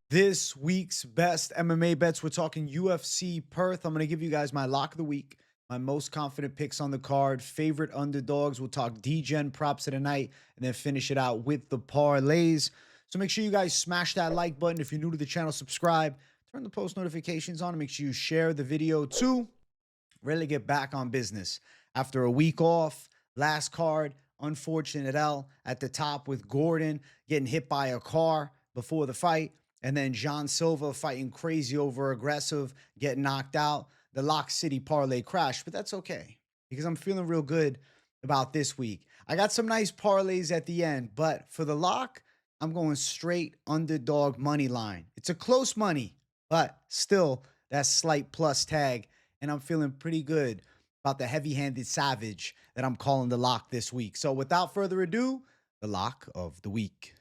This week's best MMA bets, we're talking UFC Perth. I'm going to give you guys my lock of the week, my most confident picks on the card, favorite underdogs. We'll talk Degen Props of the night, and then finish it out with the parlays. So make sure you guys smash that like button. If you're new to the channel, subscribe, turn the post notifications on, and make sure you share the video too. Ready to get back on business. After a week off, last card, unfortunate L at the top with Gordon getting hit by a car before the fight. And then John Silva fighting crazy over aggressive, getting knocked out. The Lock City parlay crashed, but that's okay because I'm feeling real good about this week. I got some nice parlays at the end, but for the lock, I'm going straight underdog money line. It's a close money, but still that slight plus tag. And I'm feeling pretty good about the heavy-handed savage that I'm calling the lock this week. So without further ado, the lock of the week.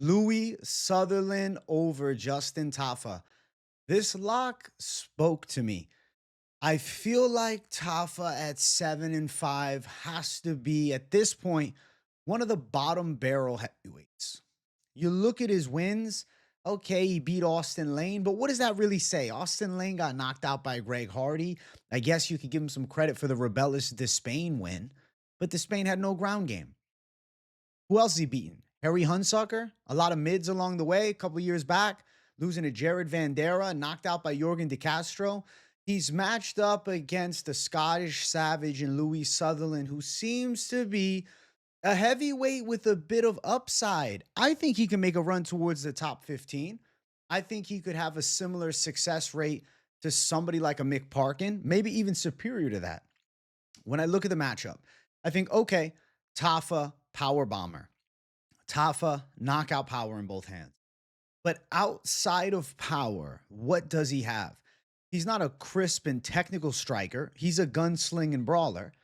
Louis Sutherland over Justin Tafa. This lock spoke to me. I feel like Tafa at 7-5 has to be, at this point, one of the bottom barrel heavyweights. You look at his wins, okay, he beat Austin Lane, but what does that really say? Austin Lane got knocked out by Greg Hardy. I guess you could give him some credit for the rebellious Despain win, but Despain had no ground game. Who else has he beaten? Harry Hunsucker, a lot of mids along the way, a couple years back, losing to Jared Vandera, knocked out by Jorgen De Castro. He's matched up against the Scottish Savage and Louis Sutherland, who seems to be a heavyweight with a bit of upside. I think he can make a run towards the top 15. I think he could have a similar success rate to somebody like a Mick Parkin, maybe even superior to that. When I look at the matchup, I think, okay, Tafa, power bomber. Tafa, knockout power in both hands. But outside of power, what does he have? He's not a crisp and technical striker. He's a gunslinging brawler.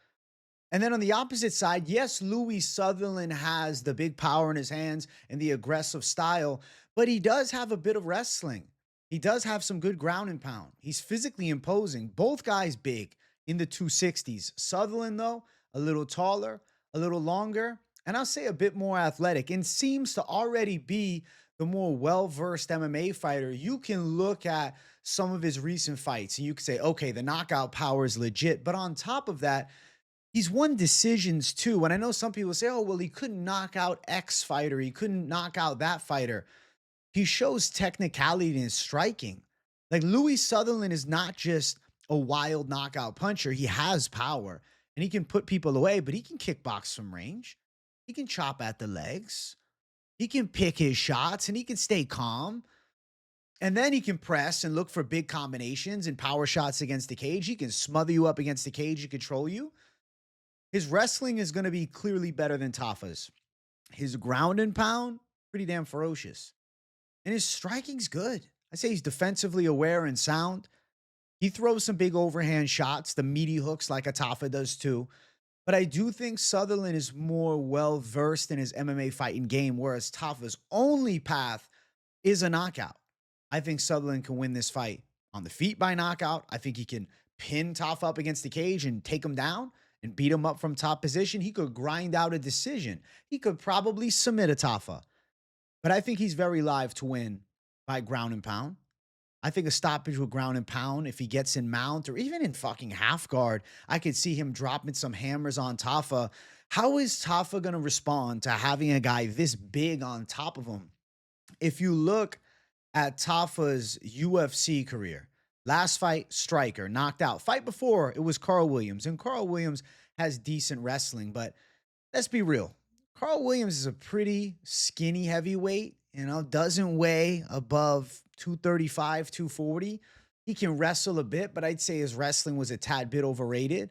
And then on the opposite side, yes, Louis Sutherland has the big power in his hands and the aggressive style, but he does have a bit of wrestling. He does have some good ground and pound. He's physically imposing. Both guys big in the 260s. Sutherland, though, a little taller, a little longer, and I'll say a bit more athletic, and seems to already be the more well-versed MMA fighter. You can look at some of his recent fights and you can say, okay, the knockout power is legit. But on top of that, he's won decisions too. And I know some people say, oh, well, he couldn't knock out X fighter. He couldn't knock out that fighter. He shows technicality in his striking. Like Louis Sutherland is not just a wild knockout puncher. He has power and he can put people away, but he can kickbox from range. He can chop at the legs. He can pick his shots and he can stay calm. And then he can press and look for big combinations and power shots against the cage. He can smother you up against the cage and control you. His wrestling is going to be clearly better than Tafa's. His ground and pound, pretty damn ferocious. And his striking's good. I say he's defensively aware and sound. He throws some big overhand shots, the meaty hooks like a Tafa does too. But I do think Sutherland is more well-versed in his MMA fighting game, whereas Tafa's only path is a knockout. I think Sutherland can win this fight on the feet by knockout. I think he can pin Tafa up against the cage and take him down and beat him up from top position. He could grind out a decision. He could probably submit a Tafa. But I think he's very live to win by ground and pound. I think a stoppage with ground and pound, if he gets in mount or even in fucking half guard, I could see him dropping some hammers on Tafa. How is Tafa going to respond to having a guy this big on top of him? If you look at Tafa's UFC career, last fight, striker, knocked out. Fight before, it was Carl Williams. And Carl Williams has decent wrestling, but let's be real. Carl Williams is a pretty skinny heavyweight, doesn't weigh above 235, 240. He can wrestle a bit, but I'd say his wrestling was a tad bit overrated.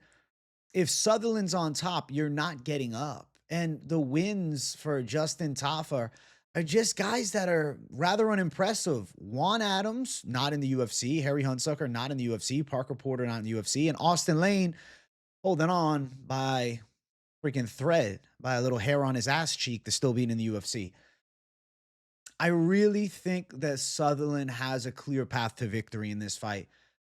If Sutherland's on top, you're not getting up. And the wins for Justin Tafa are just guys that are rather unimpressive. Juan Adams, not in the UFC. Harry Hunsucker, not in the UFC. Parker Porter, not in the UFC. And Austin Lane, holding on by freaking thread, by a little hair on his ass cheek to still being in the UFC. I really think that Sutherland has a clear path to victory in this fight.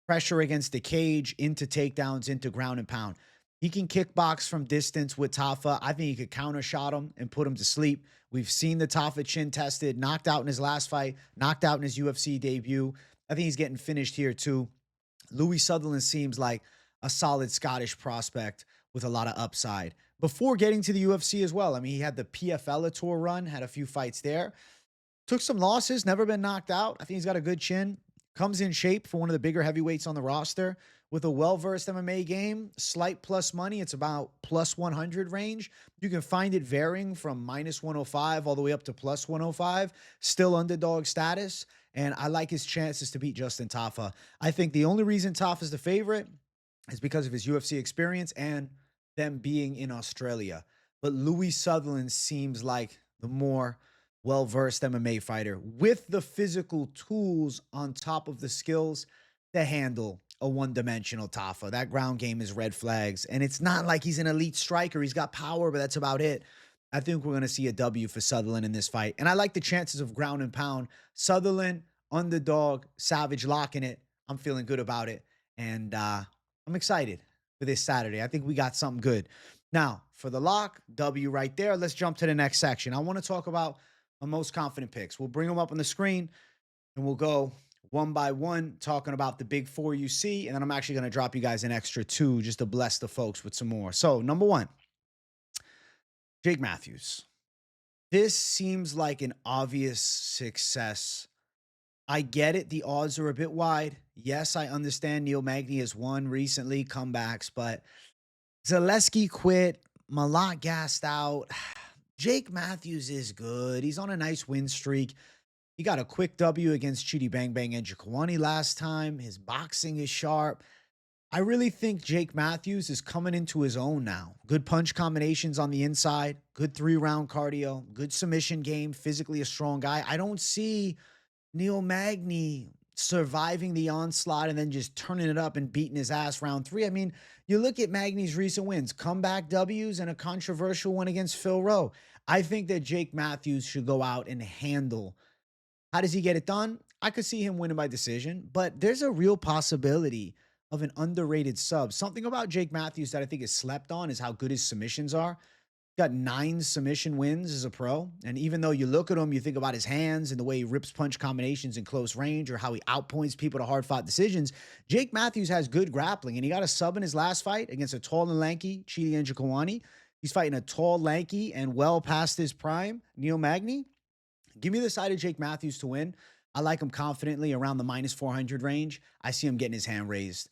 Pressure against the cage, into takedowns, into ground and pound. He can kickbox from distance with Tafa. I think he could counter shot him and put him to sleep. We've seen the Tafa chin tested, knocked out in his last fight, knocked out in his UFC debut. I think he's getting finished here too. Louis Sutherland seems like a solid Scottish prospect with a lot of upside. Before getting to the UFC as well, I mean, he had the PFL tour run, had a few fights there. Took some losses, never been knocked out. I think he's got a good chin. Comes in shape for one of the bigger heavyweights on the roster with a well-versed MMA game. Slight plus money. It's about plus 100 range. You can find it varying from minus 105 all the way up to plus 105. Still underdog status. And I like his chances to beat Justin Tafa. I think the only reason Tafa's the favorite is because of his UFC experience and them being in Australia. But Louis Sutherland seems like the more well-versed MMA fighter with the physical tools on top of the skills to handle a one-dimensional Tafa. That ground game is red flags. And it's not like he's an elite striker. He's got power, but that's about it. I think we're going to see a W for Sutherland in this fight. And I like the chances of ground and pound. Sutherland, underdog, Savage locking it. I'm feeling good about it. And I'm excited for this Saturday. I think we got something good. Now, for the lock, W right there. Let's jump to the next section. I want to talk about my most confident picks. We'll bring them up on the screen and we'll go one by one talking about the big four you see. And then I'm actually going to drop you guys an extra two just to bless the folks with some more. So, number one, Jake Mathews. This seems like an obvious success. I get it. The odds are a bit wide. Yes, I understand Neil Magny has won recently, comebacks, but Zaleski quit. Malott gassed out. Jake Mathews is good. He's on a nice win streak. He got a quick W against Chidi Bang Bang and Jaquani last time. His boxing is sharp. I really think Jake Mathews is coming into his own now. Good punch combinations on the inside, good 3-round cardio, good submission game, physically a strong guy. I don't see Neil Magny surviving the onslaught and then just turning it up and beating his ass round 3. I mean, you look at Magny's recent wins, comeback Ws and a controversial one against Phil Rowe. I think that Jake Mathews should go out and handle. How does he get it done? I could see him winning by decision, but there's a real possibility of an underrated sub. Something about Jake Mathews that I think is slept on is how good his submissions are. Got 9 submission wins as a pro. And even though you look at him, you think about his hands and the way he rips punch combinations in close range or how he outpoints people to hard-fought decisions, Jake Mathews has good grappling. And he got a sub in his last fight against a tall and lanky Chidi Njokuani. He's fighting a tall, lanky, and well past his prime, Neil Magny. Give me the side of Jake Mathews to win. I like him confidently around the minus 400 range. I see him getting his hand raised.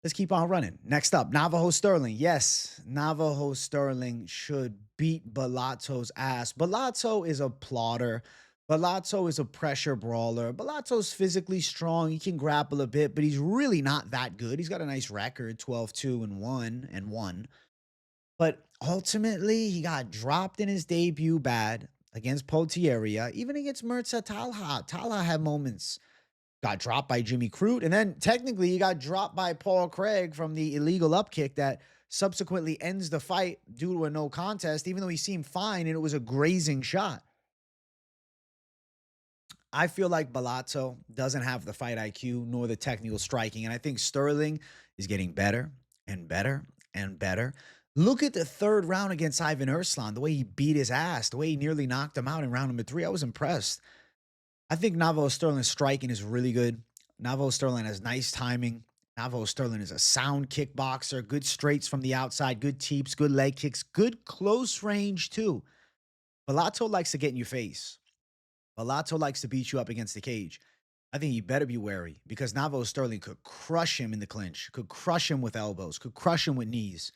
Let's keep on running. Next up, Navajo Sterling. Yes, Navajo Sterling should beat Balato's ass. Balato is a plotter. Balato is a pressure brawler. Balato's physically strong. He can grapple a bit, but he's really not that good. He's got a nice record, 12-2-1. But ultimately, he got dropped in his debut bad against Potieria, even against Mirza Talha. Talha had moments. Got dropped by Jimmy Crute, and then technically he got dropped by Paul Craig from the illegal upkick that subsequently ends the fight due to a no contest, even though he seemed fine and it was a grazing shot. I feel like Balato doesn't have the fight IQ nor the technical striking, and I think Sterling is getting better and better and better. Look at the 3rd round against Ivan Erslan, the way he beat his ass, the way he nearly knocked him out in round number 3. I was impressed. I think Navajo Sterling's striking is really good. Navajo Sterling has nice timing. Navajo Sterling is a sound kickboxer, good straights from the outside, good teeps, good leg kicks, good close range too. Balato likes to get in your face. Balato likes to beat you up against the cage. I think you better be wary because Navajo Sterling could crush him in the clinch, could crush him with elbows, could crush him with knees.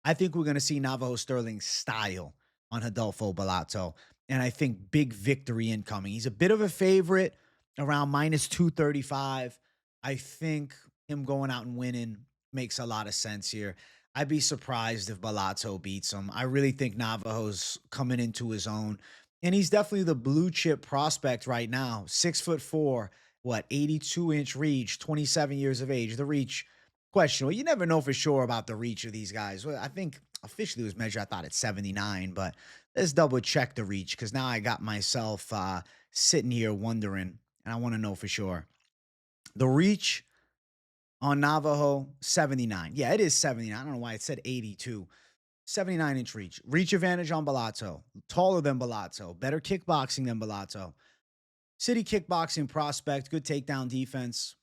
I think we're going to see Navajo Sterling style on Adolfo Balato. And I think big victory incoming. He's a bit of a favorite around minus 235. I think him going out and winning makes a lot of sense here. I'd be surprised if Balato beats him. I really think Navajo's coming into his own. And he's definitely the blue chip prospect right now. 6'4", 82-inch reach, 27 years of age. The reach, questionable. You never know for sure about the reach of these guys. Well, I think officially it was measured, I thought it's 79, but let's double check the reach because now I got myself sitting here wondering, and I want to know for sure. The reach On Navajo, 79. Yeah, it is 79. I don't know why it said 82. 79-inch reach. Reach advantage on Bellato. Taller than Bellato. Better kickboxing than Bellato. City kickboxing prospect. Good takedown defense.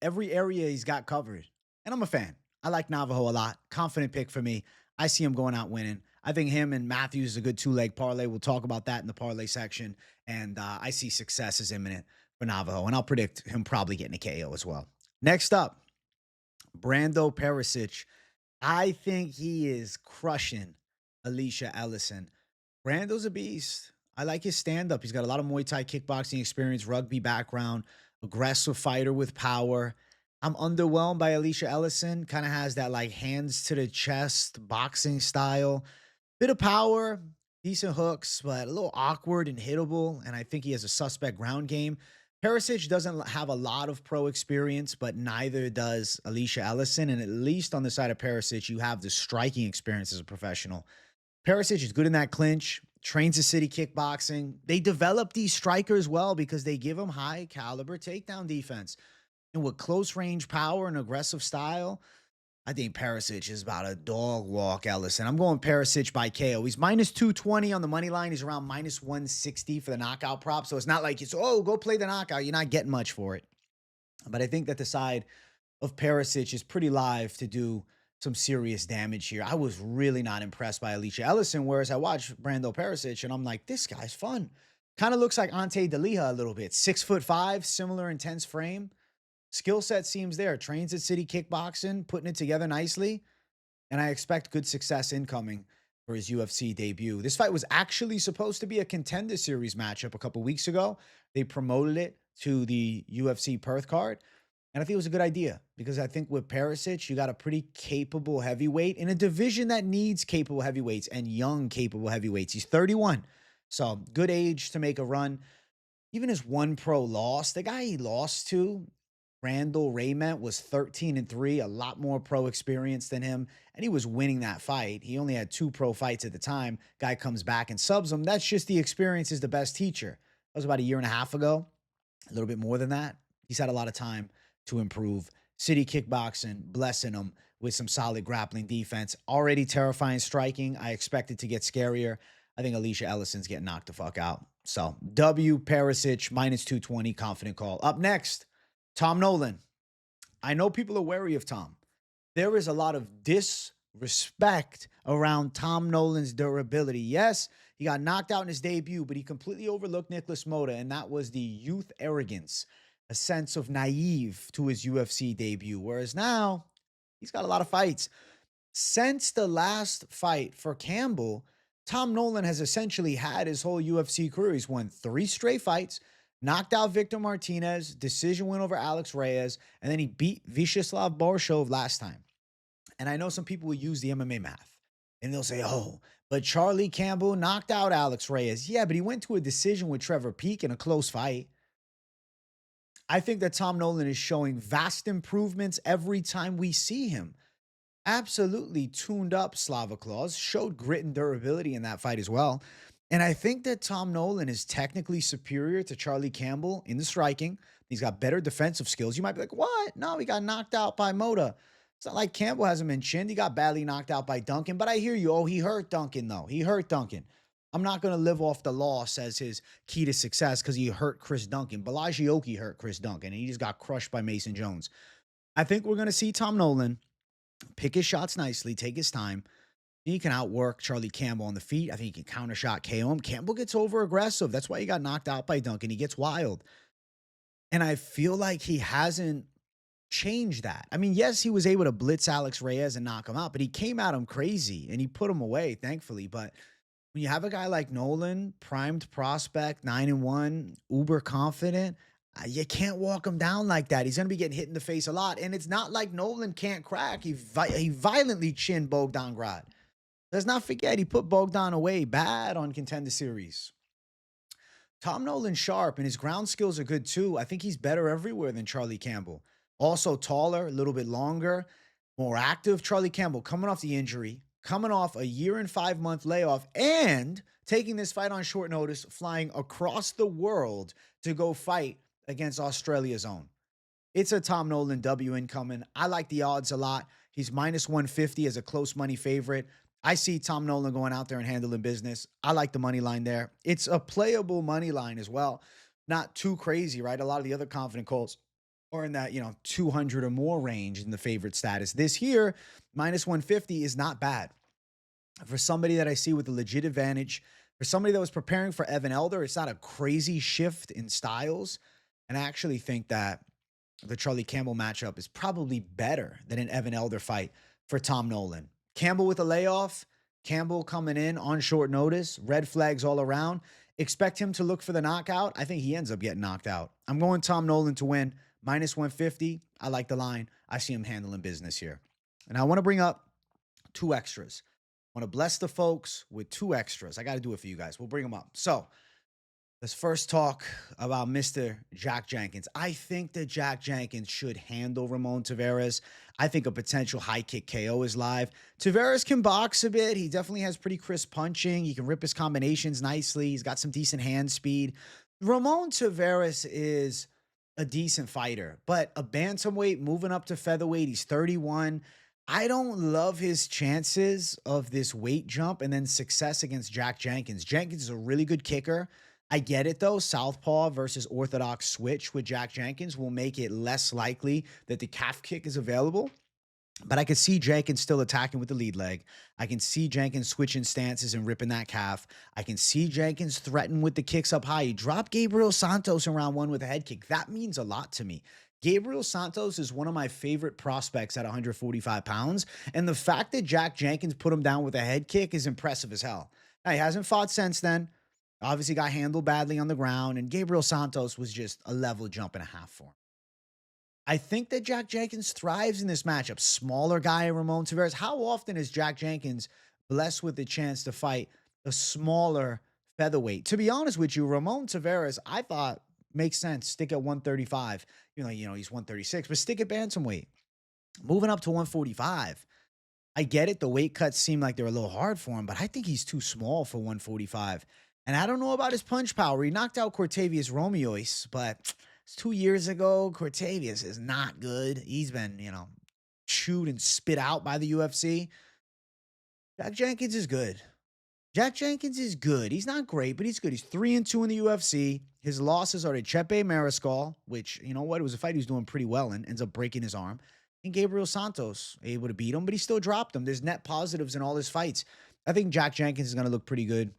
Every area he's got covered. And I'm a fan. I like Navajo a lot. Confident pick for me. I see him going out winning. I think him and Mathews is a good two-leg parlay. We'll talk about that in the parlay section. And I see success is imminent for Navajo. And I'll predict him probably getting a KO as well. Next up, Brando Peričić. I think he is crushing Elisha Ellison. Brando's a beast. I like his stand-up. He's got a lot of Muay Thai kickboxing experience, rugby background, aggressive fighter with power. I'm underwhelmed by Elisha Ellison. Kind of has that like hands to the chest boxing style. Bit of power, decent hooks, but a little awkward and hittable. And I think he has a suspect ground game. Peričić doesn't have a lot of pro experience, but neither does Elisha Ellison. And at least on the side of Peričić, you have the striking experience as a professional. Peričić is good in that clinch, trains the city kickboxing. They develop these strikers well because they give them high caliber takedown defense. And with close range power and aggressive style, I think Peričić is about a dog walk Ellison. I'm going Peričić by KO. He's minus 220 on the money line. He's around minus 160 for the knockout prop. So it's not like it's, oh, go play the knockout. You're not getting much for it. But I think that the side of Peričić is pretty live to do some serious damage here. I was really not impressed by Elisha Ellison, whereas I watched Brando Peričić and I'm like, this guy's fun. Kind of looks like Ante Deliha a little bit. 6'5", similar intense frame. Skill set seems there. Trains at City Kickboxing, putting it together nicely. And I expect good success incoming for his UFC debut. This fight was actually supposed to be a Contender Series matchup a couple weeks ago. They promoted it to the UFC Perth card. And I think it was a good idea because I think with Peričić, you got a pretty capable heavyweight in a division that needs capable heavyweights and young capable heavyweights. He's 31. So good age to make a run. Even his one pro loss, the guy he lost to, Randall Raymond, was 13-3, a lot more pro experience than him, and he was winning that fight. He only had 2 pro fights at the time. Guy comes back and subs him. That's just the experience is the best teacher. That was about a year and a half ago, a little bit more than that. He's had a lot of time to improve. City Kickboxing, blessing him with some solid grappling defense. Already terrifying striking. I expect it to get scarier. I think Elisha Ellison's getting knocked the fuck out. So, W, Peričić, minus 220, confident call. Up next, Tom Nolan. I know people are wary of Tom. There is a lot of disrespect around Tom Nolan's durability. Yes, he got knocked out in his debut, but he completely overlooked Nicholas Mota, and that was the youth arrogance, a sense of naive to his UFC debut. Whereas now, he's got a lot of fights. Since the last fight for Campbell, Tom Nolan has essentially had his whole UFC career. He's won 3 straight fights, knocked out Victor Martinez, decision win over Alex Reyes, and then he beat Vyacheslav Borshov last time. And I know some people will use the MMA math, and they'll say, oh, but Charlie Campbell knocked out Alex Reyes. Yeah, but he went to a decision with Trevor Peek in a close fight. I think that Tom Nolan is showing vast improvements every time we see him. Absolutely tuned up Slava Claus, showed grit and durability in that fight as well. And I think that Tom Nolan is technically superior to Charlie Campbell in the striking. He's got better defensive skills. You might be like, what? No, he got knocked out by Mota. It's not like Campbell hasn't been chinned. He got badly knocked out by Duncan. But I hear you. Oh, he hurt Duncan, though. He hurt Duncan. I'm not going to live off the loss as his key to success because he hurt Chris Duncan. Balaji Oki hurt Chris Duncan, and he just got crushed by Mason Jones. I think we're going to see Tom Nolan pick his shots nicely, take his time. He can outwork Charlie Campbell on the feet. I think he can counter shot KO him. Campbell gets over aggressive. That's why he got knocked out by Duncan. He gets wild. And I feel like he hasn't changed that. I mean, yes, he was able to blitz Alex Reyes and knock him out, but he came at him crazy and he put him away, thankfully. But when you have a guy like Nolan, primed prospect, 9-1, uber confident, you can't walk him down like that. He's going to be getting hit in the face a lot. And it's not like Nolan can't crack. He violently chinned Bogdan Grad. Let's not forget, he put Bogdan away bad on Contender Series. Tom Nolan's sharp, and his ground skills are good too. I think he's better everywhere than Charlie Campbell. Also taller, a little bit longer, more active. Charlie Campbell coming off the injury, coming off a 1 and 5 month layoff, and taking this fight on short notice, flying across the world to go fight against Australia's own. It's a Tom Nolan W incoming. I like the odds a lot. He's minus 150 as a close money favorite. I see Tom Nolan going out there and handling business. I like the money line there. It's a playable money line as well. Not too crazy, right? A lot of the other confident calls are in that, 200 or more range in the favorite status. This here, minus 150 is not bad. For somebody that I see with a legit advantage, for somebody that was preparing for Evan Elder, it's not a crazy shift in styles. And I actually think that the Charlie Campbell matchup is probably better than an Evan Elder fight for Tom Nolan. Campbell with a layoff, Campbell coming in on short notice, red flags all around. Expect him to look for the knockout. I think he ends up getting knocked out. I'm going Tom Nolan to win, minus 150. I like the line. I see him handling business here. And I want to bring up two extras. I want to bless the folks with two extras. I got to do it for you guys. We'll bring them up. So let's first talk about Mr. Jack Jenkins. I think that Jack Jenkins should handle Ramon Taveras. I think a potential high kick KO is live. Taveras can box a bit. He definitely has pretty crisp punching. He can rip his combinations nicely. He's got some decent hand speed. Ramon Taveras is a decent fighter, but a bantamweight moving up to featherweight. He's 31. I don't love his chances of this weight jump and then success against Jack Jenkins. Jenkins is a really good kicker. I get it, though. Southpaw versus orthodox switch with Jack Jenkins will make it less likely that the calf kick is available. But I could see Jenkins still attacking with the lead leg. I can see Jenkins switching stances and ripping that calf. I can see Jenkins threaten with the kicks up high. He dropped Gabriel Santos in round one with a head kick. That means a lot to me. Gabriel Santos is one of my favorite prospects at 145 pounds. And the fact that Jack Jenkins put him down with a head kick is impressive as hell. Now, he hasn't fought since then. Obviously got handled badly on the ground. And Gabriel Santos was just a level jump and a half for him. I think that Jack Jenkins thrives in this matchup. Smaller guy, Ramon Taveras. How often is Jack Jenkins blessed with the chance to fight a smaller featherweight? To be honest with you, Ramon Taveras, I thought makes sense. Stick at 135. He's 136, but stick at bantamweight. Moving up to 145. I get it. The weight cuts seem like they're a little hard for him, but I think he's too small for 145. And I don't know about his punch power. He knocked out Cortavius Romeois, but it's 2 years ago. Cortavius is not good. He's been, chewed and spit out by the UFC. Jack Jenkins is good. Jack Jenkins is good. He's not great, but he's good. He's 3-2 in the UFC. His losses are to Chepe Mariscal, which, it was a fight he was doing pretty well in, ends up breaking his arm. And Gabriel Santos, able to beat him, but he still dropped him. There's net positives in all his fights. I think Jack Jenkins is going to look pretty good.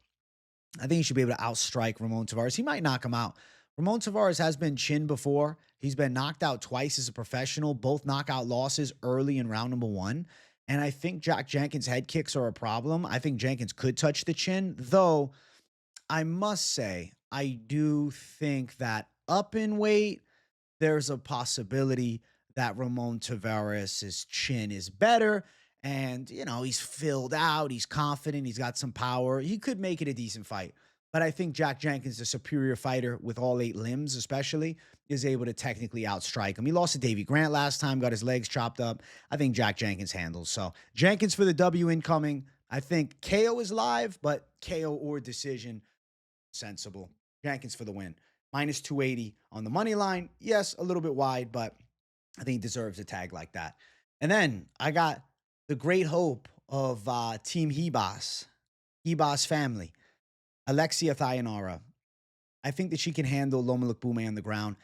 I think he should be able to outstrike Ramon Taveras. He might knock him out. Ramon Taveras has been chinned before. He's been knocked out twice as a professional, both knockout losses early in round number one. And I think Jack Jenkins' head kicks are a problem. I think Jenkins could touch the chin, though I must say, I do think that up in weight, there's a possibility that Ramon Taveras' chin is better. And, he's filled out. He's confident. He's got some power. He could make it a decent fight. But I think Jack Jenkins, the superior fighter with all 8 limbs especially, is able to technically outstrike him. He lost to Davey Grant last time, got his legs chopped up. I think Jack Jenkins handles. So Jenkins for the W incoming. I think KO is live, but KO or decision, sensible. Jenkins for the win. Minus 280 on the money line. Yes, a little bit wide, but I think he deserves a tag like that. And then I got the great hope of Team Hebas family. Alexia Thayanara. I think that she can handle Loma Lukbume on the ground.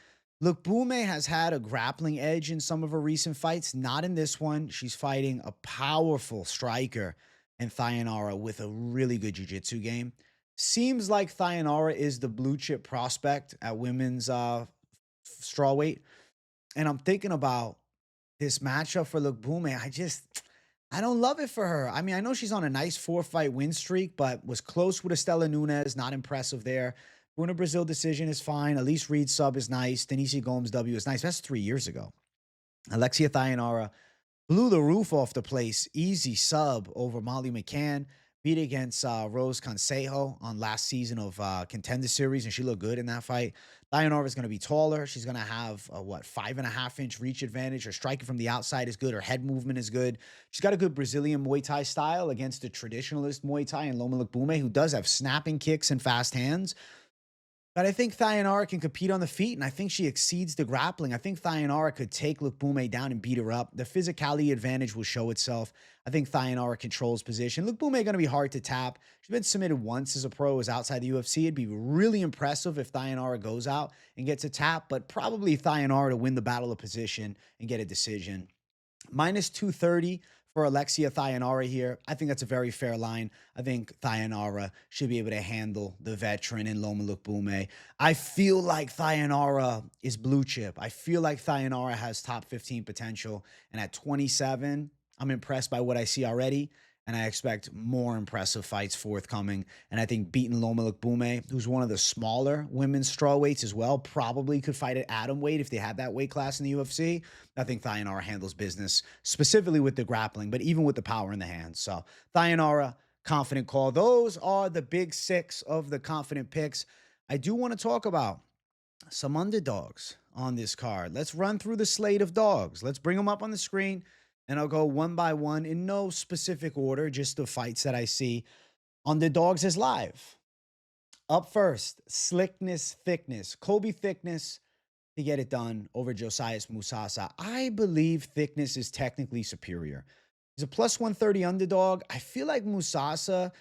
Lukbume has had a grappling edge in some of her recent fights. Not in this one. She's fighting a powerful striker in Thayanara with a really good jiu-jitsu game. Seems like Thayanara is the blue chip prospect at women's strawweight. And I'm thinking about this matchup for Lukbume. I don't love it for her. I mean, I know she's on a nice 4-fight win streak, but was close with Estela Nunes. Not impressive there. Bruna Brazil decision is fine. Elise Reed sub is nice. Denise Gomes W is nice. That's 3 years ago. Alexia Thayanara blew the roof off the place. Easy sub over Molly McCann. Beat against Rose Consejo on last season of Contender Series, and she looked good in that fight. Thayanara is going to be taller. She's going to have a 5.5-inch reach advantage. Her striking from the outside is good. Her head movement is good. She's got a good Brazilian Muay Thai style against the traditionalist Muay Thai and Loma Lukbume, who does have snapping kicks and fast hands. But I think Thayanara can compete on the feet, and I think she exceeds the grappling. I think Thayanara could take Lukbume down and beat her up. The physicality advantage will show itself. I think Thayanara controls position. Lukbume going to be hard to tap. She's been submitted once as a pro, as outside the UFC. It'd be really impressive if Thayanara goes out and gets a tap, but probably Thayanara to win the battle of position and get a decision. Minus 230 for Alexia Thayanara here. I think that's a very fair line. I think Thayanara should be able to handle the veteran in Loma Lukbume. I feel like Thayanara is blue chip. I feel like Thayanara has top 15 potential. And at 27, I'm impressed by what I see already. And I expect more impressive fights forthcoming. And I think beating Loma Lukbume, who's one of the smaller women's strawweights as well, probably could fight at atom weight if they had that weight class in the UFC. I think Thayanara handles business, specifically with the grappling, but even with the power in the hands. So Thayanara, confident call. Those are the big six of the confident picks. I do want to talk about some underdogs on this card. Let's run through the slate of dogs. Let's bring them up on the screen. And I'll go one by one in no specific order, just the fights that I see. Underdogs is live. Up first, Thicknesse. Colby Thicknesse to get it done over Josias Musasa. I believe Thicknesse is technically superior. He's a plus 130 underdog. I feel like Musasa,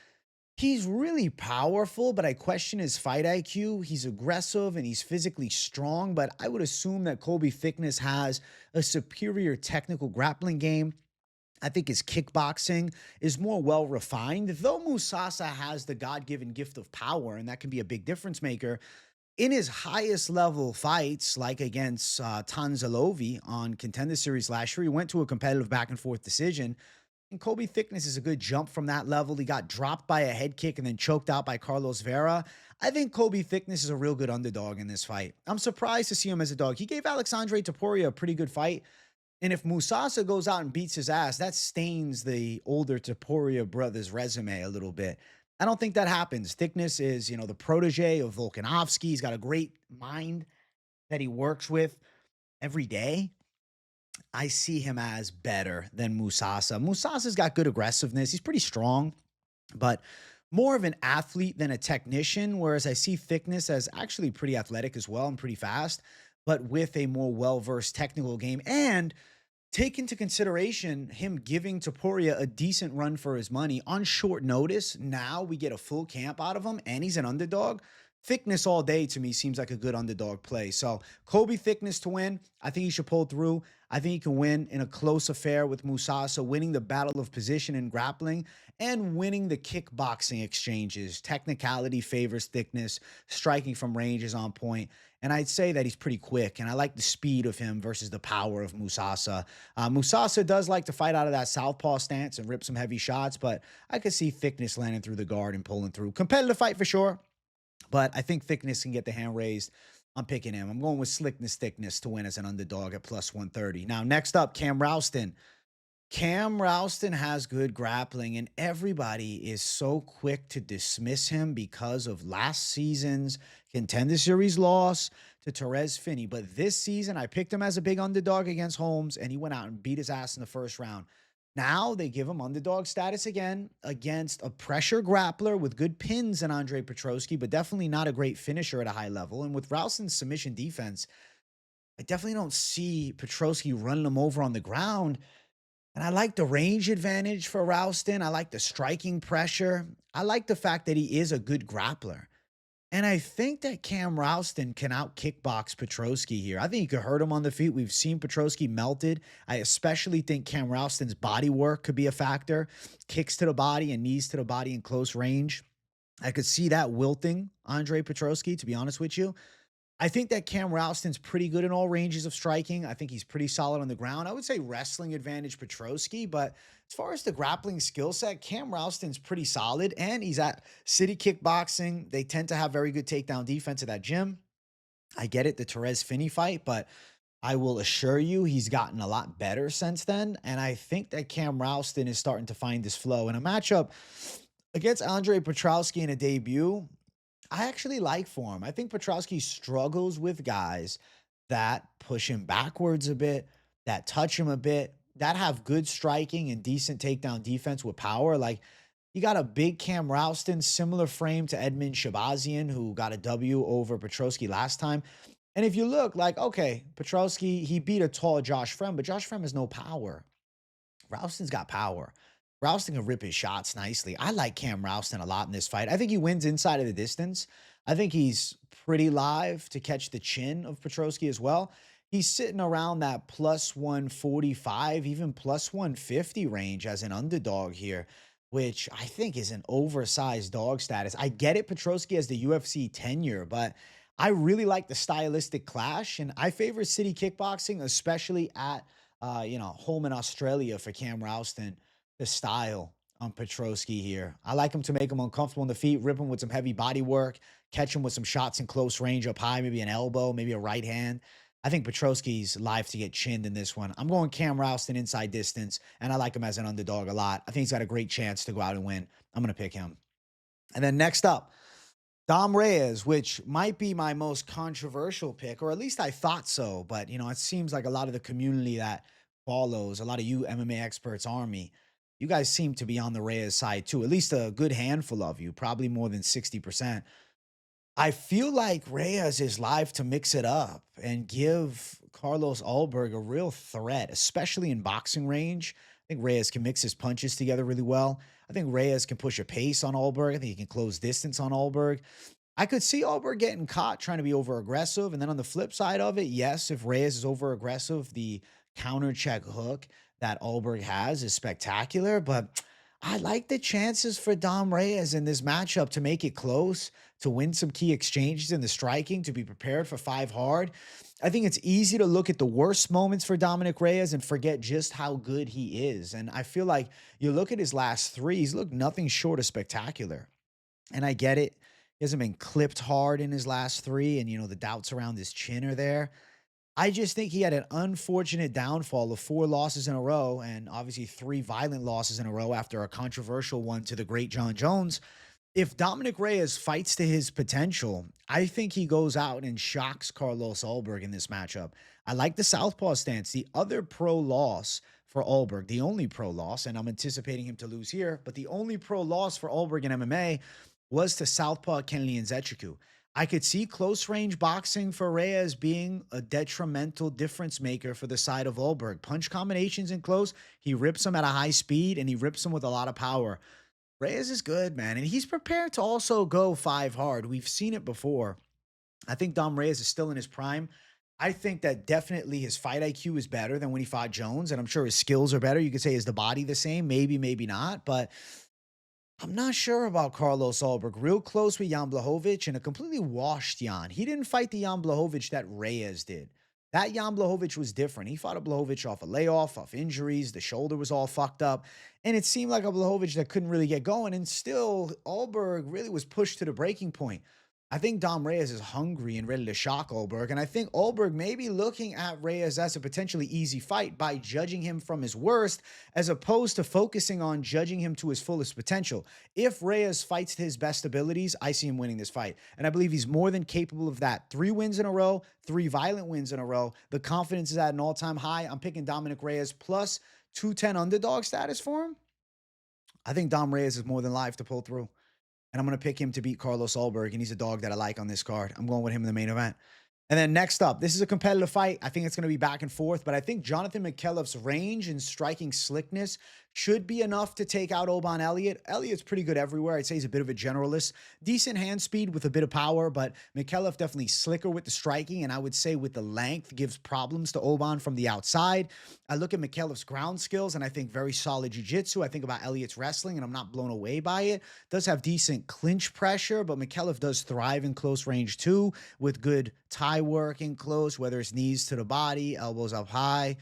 he's really powerful, but I question his fight IQ. He's aggressive and he's physically strong, but I would assume that Colby Thicknesse has a superior technical grappling game. I think his kickboxing is more well-refined, though Musasa has the God-given gift of power, and that can be a big difference maker. In his highest level fights, like against Tanzalovi on Contender Series last year, he went to a competitive back-and-forth decision. And Colby Thicknesse is a good jump from that level. He got dropped by a head kick and then choked out by Carlos Vera. I think Colby Thicknesse is a real good underdog in this fight. I'm surprised to see him as a dog. He gave Alexandre Topuria a pretty good fight. And if Musasa goes out and beats his ass, that stains the older Topuria brothers' resume a little bit. I don't think that happens. Thicknesse is, the protege of Volkanovski. He's got a great mind that he works with every day. I see him as better than Musasa. Musasa's got good aggressiveness. He's pretty strong, but more of an athlete than a technician, whereas I see Thicknesse as actually pretty athletic as well and pretty fast, but with a more well-versed technical game. And take into consideration him giving Topuria a decent run for his money on short notice. Now we get a full camp out of him, and he's an underdog. Thicknesse all day to me seems like a good underdog play. So Colby Thicknesse to win. I think he should pull through. I think he can win in a close affair with Musasa, winning the battle of position and grappling and winning the kickboxing exchanges. Technicality favors Thicknesse. Striking from range is on point. And I'd say that he's pretty quick, and I like the speed of him versus the power of Musasa. Musasa does like to fight out of that southpaw stance and rip some heavy shots, but I could see Thicknesse landing through the guard and pulling through. Competitive fight for sure. But I think Thicknesse can get the hand raised. I'm picking him. I'm going with Thicknesse to win as an underdog at plus 130. Now, next up, Cam Rowston. Cam Rowston has good grappling, and everybody is so quick to dismiss him because of last season's Contender Series loss to Therese Finney. But this season, I picked him as a big underdog against Holmes, and he went out and beat his ass in the first round. Now they give him underdog status again against a pressure grappler with good pins in Andre Petroski, but definitely not a great finisher at a high level. And with Rowston's submission defense, I definitely don't see Petroski running him over on the ground. And I like the range advantage for Rowston. I like the striking pressure. I like the fact that he is a good grappler. And I think that Cam Rowston can out-kickbox Petroski here. I think he could hurt him on the feet. We've seen Petroski melted. I especially think Cam Rowston's body work could be a factor. Kicks to the body and knees to the body in close range. I could see that wilting Andre Petroski, to be honest with you. I think that Cam Rowston's pretty good in all ranges of striking. I think he's pretty solid on the ground. I would say wrestling advantage Petroski, but as far as the grappling skill set, Cam Rowston's pretty solid, and he's at City Kickboxing. They tend to have very good takedown defense at that gym. I get it, the Therese Finney fight, but I will assure you he's gotten a lot better since then, and I think that Cam Rowston is starting to find his flow. In a matchup against Andre Petroski in a debut, I actually like for him. I think Petroski struggles with guys that push him backwards a bit, that touch him a bit, that have good striking and decent takedown defense with power. Like, You got a big Cam Rowston, similar frame to Edmund Shabazian, who got a W over Petroski last time. And if you look like, okay, Petroski, he beat a tall Josh Frem, but Josh Frem has no power. Rowston's got power. Rowston can rip his shots nicely. I like Cam Rowston a lot in this fight. I think he wins inside of the distance. I think he's pretty live to catch the chin of Petroski as well. He's sitting around that plus 145, even plus 150 range as an underdog here, which I think is an oversized dog status. I get it, Petroski has the UFC tenure, but I really like the stylistic clash, and I favor city kickboxing, especially at home in Australia for Cam Rowston, the style on Petroski here. I like him to make him uncomfortable on the feet, rip him with some heavy body work, catch him with some shots in close range up high, maybe an elbow, maybe a right hand. I think Petroski's live to get chinned in this one. I'm going Cam Rowston inside distance, and I like him as an underdog a lot. I think he's got a great chance to go out and win. I'm going to pick him. And then next up, Dom Reyes, which might be my most controversial pick, or at least I thought so. But, it seems like a lot of the community that follows, a lot of you MMA experts, Army, you guys seem to be on the Reyes side too. At least a good handful of you, probably more than 60%. I feel like Reyes is live to mix it up and give Carlos Ulberg a real threat, especially in boxing range. I think Reyes can mix his punches together really well. I think Reyes can push a pace on Ulberg. I think he can close distance on Ulberg. I could see Ulberg getting caught trying to be over aggressive. And then on the flip side of it, yes, if Reyes is over aggressive, the counter check hook that Ulberg has is spectacular. But I like the chances for Dom Reyes in this matchup to make it close, to win some key exchanges in the striking, to be prepared for 5 hard. I think it's easy to look at the worst moments for Dominic Reyes and forget just how good he is. And I feel like you look at his last 3, he's looked nothing short of spectacular. And I get it. He hasn't been clipped hard in his last 3, and, the doubts around his chin are there. I just think he had an unfortunate downfall of 4 losses in a row, and obviously 3 violent losses in a row after a controversial one to the great John Jones. If Dominic Reyes fights to his potential, I think he goes out and shocks Carlos Ulberg in this matchup. I like the southpaw stance. The other pro loss for Ulberg, the only pro loss, and I'm anticipating him to lose here, but the only pro loss for Ulberg in MMA was to southpaw Kenley Nzechukwu. I could see close range boxing for Reyes being a detrimental difference maker for the side of Ulberg. Punch combinations in close, he rips them at a high speed and he rips them with a lot of power. Reyes is good, man, and he's prepared to also go 5 hard. We've seen it before. I think Dom Reyes is still in his prime. I think that definitely his fight IQ is better than when he fought Jones, and I'm sure his skills are better. You could say, is the body the same? Maybe, maybe not, but I'm not sure about Carlos Ulberg. Real close with Jan Blachowicz and a completely washed Jan. He didn't fight the Jan Blachowicz that Reyes did. That Jan Blachowicz was different. He fought a Blachowicz off a layoff, off injuries. The shoulder was all fucked up. And it seemed like a Blachowicz that couldn't really get going. And still, Ulberg really was pushed to the breaking point. I think Dom Reyes is hungry and ready to shock Ulberg. And I think Ulberg may be looking at Reyes as a potentially easy fight by judging him from his worst, as opposed to focusing on judging him to his fullest potential. If Reyes fights to his best abilities, I see him winning this fight. And I believe he's more than capable of that. 3 wins in a row, 3 violent wins in a row. The confidence is at an all-time high. I'm picking Dominic Reyes plus 210 underdog status for him. I think Dom Reyes is more than live to pull through. And I'm going to pick him to beat Carlos Ulberg, and he's a dog that I like on this card. I'm going with him in the main event. And then next up, this is a competitive fight. I think it's going to be back and forth, but I think Jonathan Micallef's range and striking slickness should be enough to take out Oban Elliott. Elliott's pretty good everywhere. I'd say he's a bit of a generalist. Decent hand speed with a bit of power, but Micallef definitely slicker with the striking, and I would say with the length gives problems to Oban from the outside. I look at Micallef's ground skills, and I think very solid jiu-jitsu. I think about Elliott's wrestling, and I'm not blown away by it. Does have decent clinch pressure, but Micallef does thrive in close range too, with good tie work in close, whether it's knees to the body, elbows up high.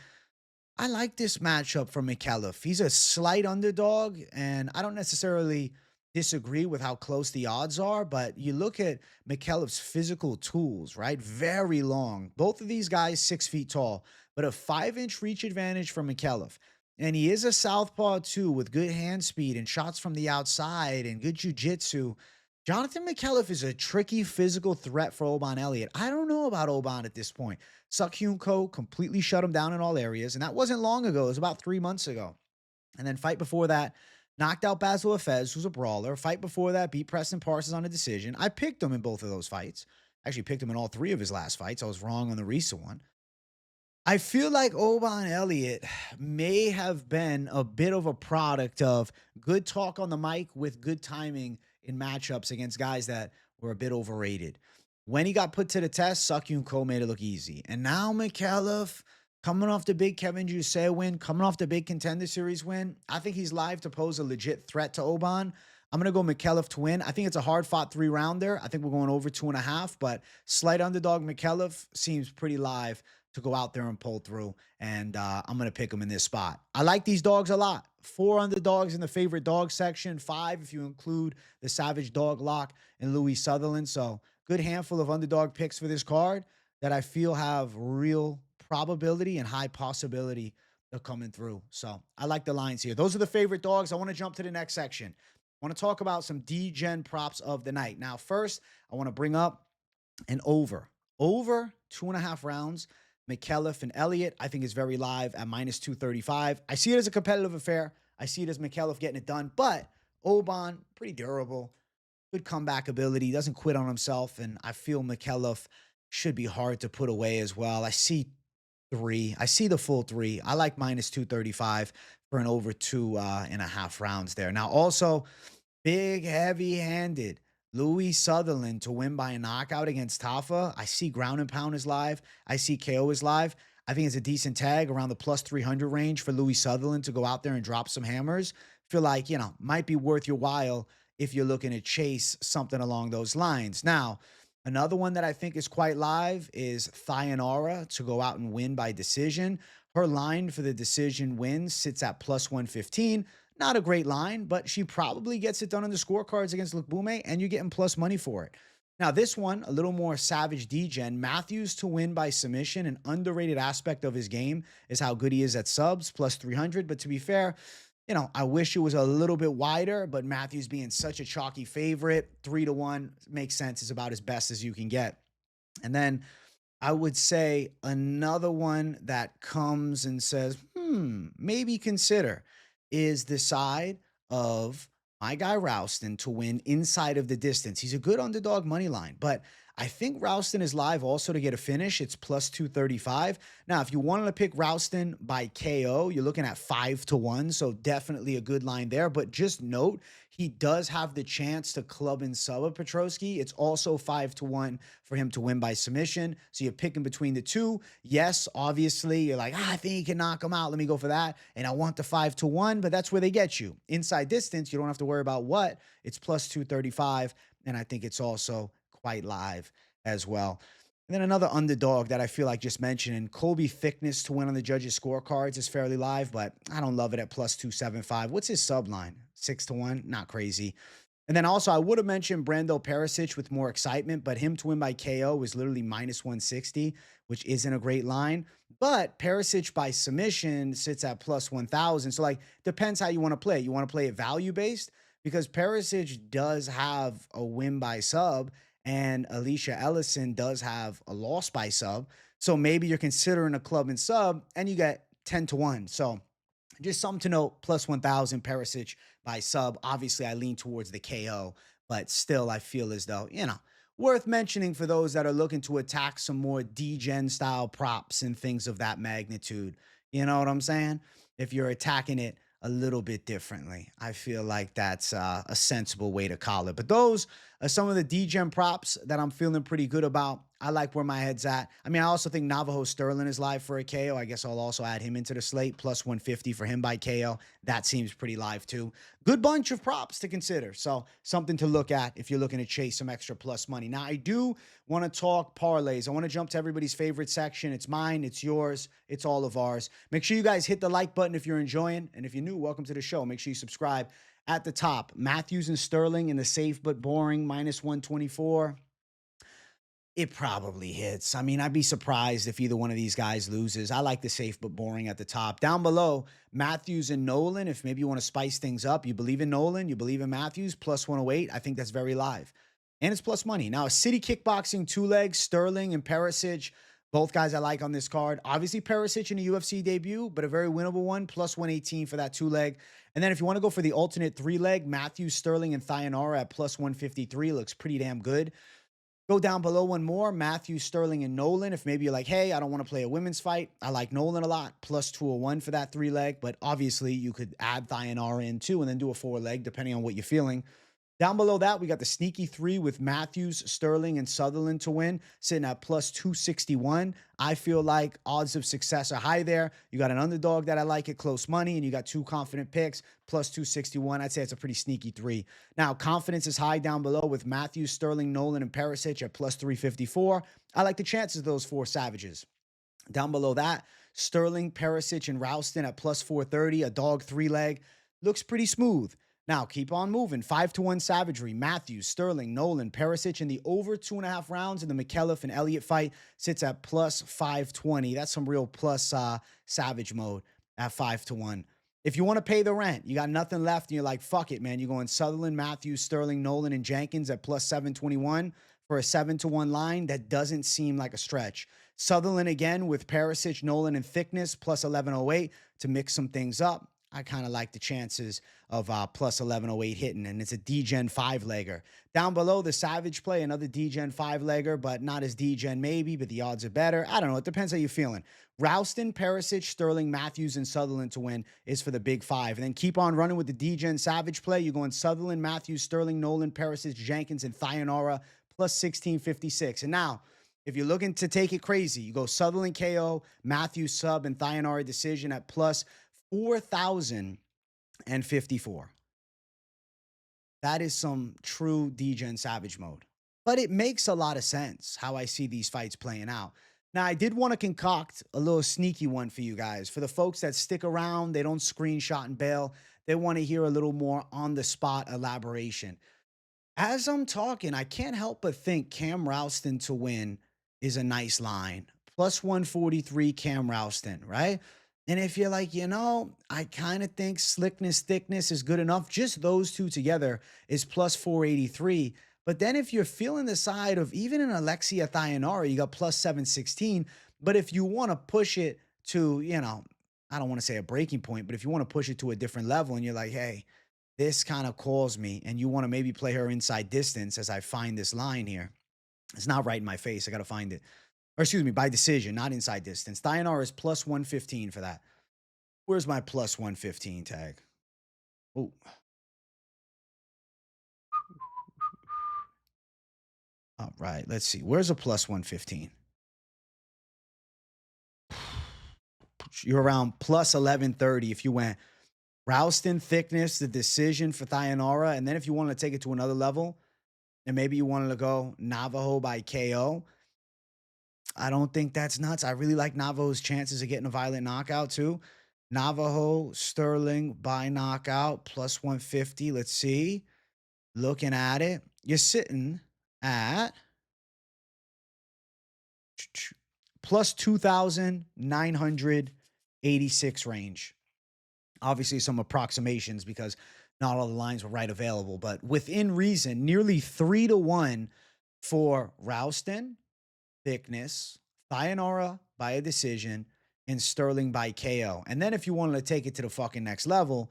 I like this matchup for Micallef. He's a slight underdog, and I don't necessarily disagree with how close the odds are, but you look at Micallef's physical tools, right? Very long. Both of these guys 6 feet tall, but a 5-inch reach advantage for Micallef. And he is a southpaw too, with good hand speed and shots from the outside and good jiu-jitsu. Jonathan Micallef is a tricky physical threat for Oban Elliott. I don't know about Oban at this point. Suk Hyun Ko completely shut him down in all areas, and that wasn't long ago. It was about 3 months ago. And then fight before that, knocked out Basil Efez, who's a brawler. Fight before that, beat Preston Parsons on a decision. I picked him in both of those fights. Actually, picked him in all 3 of his last fights. I was wrong on the recent one. I feel like Oban Elliott may have been a bit of a product of good talk on the mic with good timing in matchups against guys that were a bit overrated. When he got put to the test, Sukyun Ko made it look easy. And now Micallef, coming off the big Kevin Josias win, coming off the big Contender Series win, I think he's live to pose a legit threat to Oban. I'm going to go Micallef to win. I think it's a hard-fought 3-rounder. I think we're going over 2.5, but slight underdog Micallef seems pretty live to go out there and pull through, and I'm going to pick them in this spot. I like these dogs a lot. 4 underdogs in the favorite dog section, 5 if you include the Savage Dog Lock and Louis Sutherland. So good handful of underdog picks for this card that I feel have real probability and high possibility of coming through. So I like the lines here. Those are the favorite dogs. I want to jump to the next section. I want to talk about some Degen props of the night. Now, first, I want to bring up an over. Over 2.5 rounds. Micallef and Elliott, I think, is very live at -235. I see it as a competitive affair. I see it as Micallef getting it done, but Oban, pretty durable, good comeback ability, doesn't quit on himself, and I feel Micallef should be hard to put away as well. I see 3. I see the full 3. I like -235 for an over 2.5 rounds there. Now, also, big, heavy-handed Louis Sutherland to win by a knockout against Tafa. I see ground and pound is live. I see KO is live. I think it's a decent tag around the +300 range for Louis Sutherland to go out there and drop some hammers. Feel like, might be worth your while if you're looking to chase something along those lines. Now, another one that I think is quite live is Thyanara to go out and win by decision. Her line for the decision win sits at +115. Not a great line, but she probably gets it done on the scorecards against Lukbume, and you're getting plus money for it. Now, this one, a little more savage Degen. Mathews to win by submission. An underrated aspect of his game is how good he is at subs, +300. But to be fair, I wish it was a little bit wider, but Mathews being such a chalky favorite, 3-1 makes sense. Is about as best as you can get. And then I would say another one that comes and says, maybe consider is the side of my guy Rowston to win inside of the distance. He's a good underdog money line, but I think Rowston is live also to get a finish. It's +235. Now, if you wanted to pick Rowston by KO, you're looking at 5-1. So definitely a good line there. But just note, he does have the chance to club and sub a Petroski. It's also 5-1 for him to win by submission. So you're picking between the two. Yes, obviously, you're like, I think he can knock him out. Let me go for that. And I want the 5-1, but that's where they get you. Inside distance, you don't have to worry about what. It's +235. And I think it's also quite live as well. And then another underdog that I feel like just mentioning, Colby Thicknesse to win on the judges' scorecards is fairly live, but I don't love it at +275. What's his sub line? 6-1? Not crazy. And then also I would have mentioned Brando Peričić with more excitement, but him to win by KO is literally -160, which isn't a great line. But Peričić by submission sits at +1000. So depends how you want to play it. You want to play it value-based because Peričić does have a win by sub, and Elisha Ellison does have a loss by sub. So maybe you're considering a club and sub and you get 10-1. So just something to note, +1000 Peričić by sub. Obviously, I lean towards the KO, but still I feel as though, worth mentioning for those that are looking to attack some more Degen style props and things of that magnitude. You know what I'm saying? If you're attacking it a little bit differently, I feel like that's a sensible way to call it. But those are some of the Degen props that I'm feeling pretty good about. I like where my head's at. I mean, I also think Navajo Sterling is live for a KO. I guess I'll also add him into the slate, +150 for him by KO. That seems pretty live too. Good bunch of props to consider. So something to look at if you're looking to chase some extra plus money. Now, I do want to talk parlays. I want to jump to everybody's favorite section. It's mine. It's yours. It's all of ours. Make sure you guys hit the like button if you're enjoying. And if you're new, welcome to the show. Make sure you subscribe. At the top, Mathews and Sterling in the safe but boring -124. It probably hits. I mean, I'd be surprised if either one of these guys loses. I like the safe but boring at the top. Down below, Mathews and Nolan. If maybe you want to spice things up, you believe in Nolan, you believe in Mathews, +108. I think that's very live. And it's plus money. Now, a city kickboxing 2 legs, Sterling and Peričić, Both guys I like on this card. Obviously, Peričić in a UFC debut, but a very winnable one, plus 118 for that 2-leg. And then if you want to go for the alternate 3-leg, Mathews, Sterling, and Thianara at plus 153 looks pretty damn good. Go down below one more, Mathews, Sterling, and Nolan. If maybe you're like, hey, I don't want to play a women's fight. I like Nolan a lot, plus 201 for that 3-leg. But obviously, you could add Thianara in too and then do a 4-leg, depending on what you're feeling. Down below that, we got the sneaky 3 with Mathews, Sterling, and Sutherland to win, sitting at plus 261. I feel like odds of success are high there. You got an underdog that I like at close money, and you got 2 confident picks, plus 261. I'd say it's a pretty sneaky 3. Now, confidence is high down below with Mathews, Sterling, Nolan, and Peričić at plus 354. I like the chances of those 4 savages. Down below that, Sterling, Peričić, and Rowston at plus 430, a dog 3-leg. Looks pretty smooth. Now, keep on moving. 5-1 savagery. Mathews, Sterling, Nolan, Peričić in the over 2.5 rounds in the Micallef and Elliott fight sits at plus 520. That's some real plus savage mode at 5-1. If you want to pay the rent, you got nothing left, and you're like, fuck it, man. You're going Sutherland, Mathews, Sterling, Nolan, and Jenkins at plus 721 for a 7-1 line. That doesn't seem like a stretch. Sutherland again with Peričić, Nolan, and Thicknesse plus 1108 to mix some things up. I kind of like the chances of plus 1108 hitting, and it's a Degen 5-legger. Down below, the Savage play, another Degen 5-legger, but not as Degen maybe, but the odds are better. I don't know. It depends how you're feeling. Rowston, Peričić, Sterling, Mathews, and Sutherland to win is for the big 5. And then keep on running with the Degen Savage play. You're going Sutherland, Mathews, Sterling, Nolan, Peričić, Jenkins, and Thianara plus 1656. And now, if you're looking to take it crazy, you go Sutherland KO, Mathews sub, and Thianara decision at plus 4,054. That is some true Degen Savage mode. But it makes a lot of sense how I see these fights playing out. Now, I did want to concoct a little sneaky one for you guys. For the folks that stick around, they don't screenshot and bail. They want to hear a little more on-the-spot elaboration. As I'm talking, I can't help but think Cam Rowston to win is a nice line. Plus 143 Cam Rowston, right? And if you're like, I kind of think slickness, thickness is good enough, just those two together is plus 483. But then if you're feeling the side of even an Alexia Thianara, you got plus 716. But if you want to push it to, I don't want to say a breaking point, but if you want to push it to a different level and you're like, hey, this kind of calls me, and you want to maybe play her inside distance as I find this line here. It's not right in my face. I got to find it. Or excuse me, by decision, not inside distance. Thianara is plus 115 for that. Where's my plus 115 tag? Oh. All right, let's see. Where's a plus 115? You're around plus 1130 if you went Rowston, Thicknesse, the decision for Thianara. And then if you want to take it to another level, and maybe you wanted to go Navajo by KO, I don't think that's nuts. I really like Navajo's chances of getting a violent knockout too. Navajo, Sterling by knockout, plus 150. Let's see. Looking at it, you're sitting at plus 2,986 range. Obviously, some approximations because not all the lines were right available, but within reason, nearly 3-1 for Rowston, Thicknesse, Thianara by a decision, and Sterling by KO. And then if you wanted to take it to the fucking next level,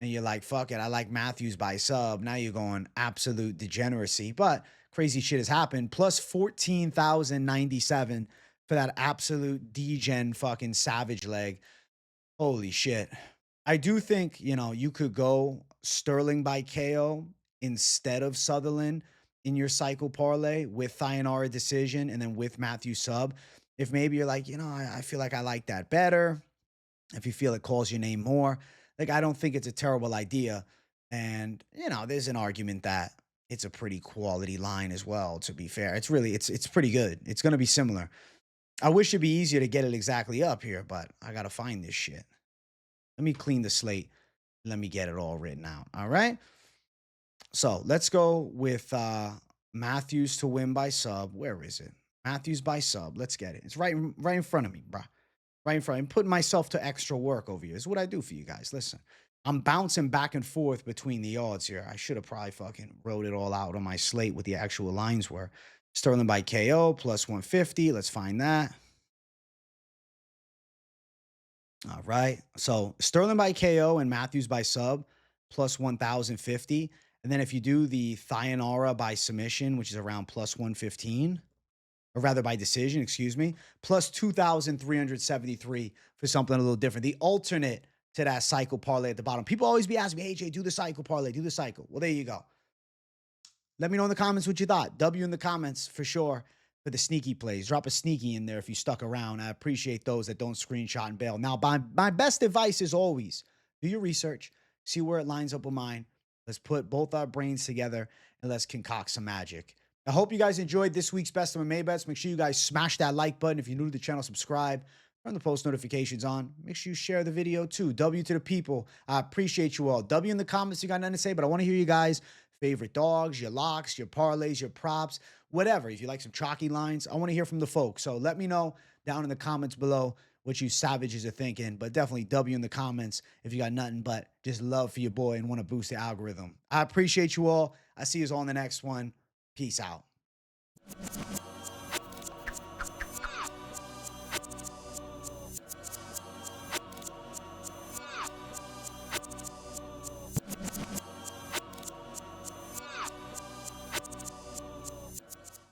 and you're like, fuck it, I like Mathews by sub, now you're going absolute degeneracy. But crazy shit has happened. Plus 14,097 for that absolute degen fucking savage leg. Holy shit. I do think, you could go Sterling by KO instead of Sutherland in your cycle parlay with Thianara decision and then with Mathews sub. If maybe you're like, I feel like I like that better. If you feel it calls your name more, I don't think it's a terrible idea. And, there's an argument that it's a pretty quality line as well, to be fair. It's pretty good. It's going to be similar. I wish it'd be easier to get it exactly up here, but I got to find this shit. Let me clean the slate. Let me get it all written out. All right. So let's go with Mathews to win by sub. Where is it? Mathews by sub. Let's get it. It's right in front of me, bro. Right in front. I'm putting myself to extra work over here. This is what I do for you guys. Listen, I'm bouncing back and forth between the odds here. I should have probably fucking wrote it all out on my slate what the actual lines were. Sterling by KO plus 150. Let's find that. All right. So Sterling by KO and Mathews by sub plus 1,050. And then if you do the Thyanara by submission, which is around plus 115, or rather by decision, excuse me, plus 2,373 for something a little different. The alternate to that cycle parlay at the bottom. People always be asking me, hey, Jay, do the cycle parlay, do the cycle. Well, there you go. Let me know in the comments what you thought. W in the comments for sure for the sneaky plays. Drop a sneaky in there if you stuck around. I appreciate those that don't screenshot and bail. Now, my best advice is always do your research, see where it lines up with mine. Let's put both our brains together and let's concoct some magic. I hope you guys enjoyed this week's Best MMA Bets. Make sure you guys smash that like button. If you're new to the channel, subscribe. Turn the post notifications on. Make sure you share the video too. W to the people. I appreciate you all. W in the comments. You got nothing to say, but I want to hear you guys' favorite dogs, your locks, your parlays, your props, whatever. If you like some chalky lines, I want to hear from the folks. So let me know down in the comments below what you savages are thinking. But definitely W in the comments if you got nothing but just love for your boy and want to boost the algorithm. I appreciate you all. I see you all in the next one. Peace out.